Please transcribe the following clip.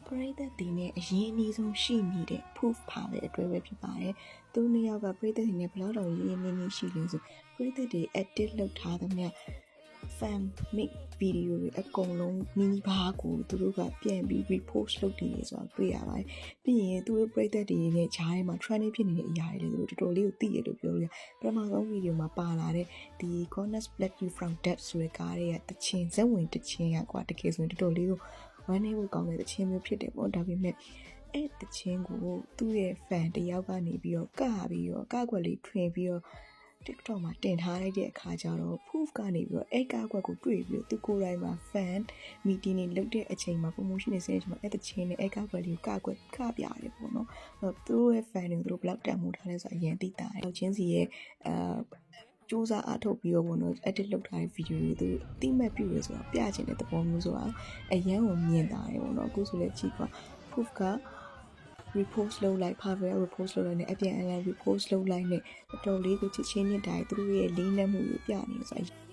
ပရိသတ်တွေနဲ့အရင်အနည်းဆုံးရှိနေတဲ့ proof ပါပဲအတွဲပဲဖြစ်ပါတယ်။သူနှစ်ယောက်ကပရိသတ်တွေနဲ့ဘယ်လောက်တောင်ရင်းရင်းနှီးနှီးရှိလဲဆိုပရိသတ်တွေ edit လုပ်ထားသမျှ fan make video တွေအကုန်လုံးမီနီဘာကိုသူတို့ကပြန်ပြီး repost လုပ်နေတယ်ဆိုတာတွေ့ရပါတယ်။ပြီးရင်သူတို့ပရိသတ်တွေနဲ့ဂျားထဲမှာ trending ဖြစ်နေတဲ့အရာတွေလည်းသူတို့တော်တော်လေးကိုသိရလို့ပြောလို့ရပထမဆုံးဗီဒီယိုမှာပါလာတဲ့ဒီ Corners Black You From Death ဆိုတဲ့ကားရဲ့တခြင်းဇက်ဝင်တခြင်းကွာတကယ်ဆိုရင်တော်တော်လေးကိုဝမ်းနည်းဖို့ကောင်းတဲ့တခြင်းမျိုးဖြစ်တယ်ပေါ့ဒါပေမဲ့အဲ့တခြင်းကိုသူ့ရဲ့ fan တယောက်ကနေပြီးတော့ကပြီးတော့ကကွက်လေးထွင်ပြီးတော့ TikTok မှာတင်ထားလိုက်တဲ့အခါကျတော့ proof ကနေပြီးတော့အဲ့ကားကွက်ကိုတွေ့ပြီးတော့သူကိုယ်တိုင်မှာ fan meeting တွေလုပ်တဲ့အချိန်မှာ promotion တွေဆင်းတဲ့အချိန်မှာအဲ့တခြင်းနဲ့အဲ့ကားကွက်လေးကိုကကွက်ခပြရတယ်ပေါ့နော်အဲ့သူတို့ရဲ့ fan တွေသူတို့ဘယ်လောက်တန်ဖိုးထားလဲဆိုအရင်သိတာတယ်ချင်းစီရဲ့စူးစမ်းအားထုတ်ပြီးတော့ပေါ့နော် edit လုပ်ထားတဲ့ video တွေသူအတိမတ်ပြုရဆိုတော့ပြချင်တဲ့သဘောမျိုးဆိုတာအရန်ကိုမြင်တာတယ်ပေါ့နော်အခုဆိုလည်းကြည့်ပါ proof က repost လုပ်လိုက် power repost လုပ်လိုက်နဲ့အပြန်အလှန် repost လုပ်လိုက်နဲ့တော်တော်လေးကိုချစ်ချင်းမြတ်တာသူတို့ရဲ့လေးနက်မှုကိုပြနေဆို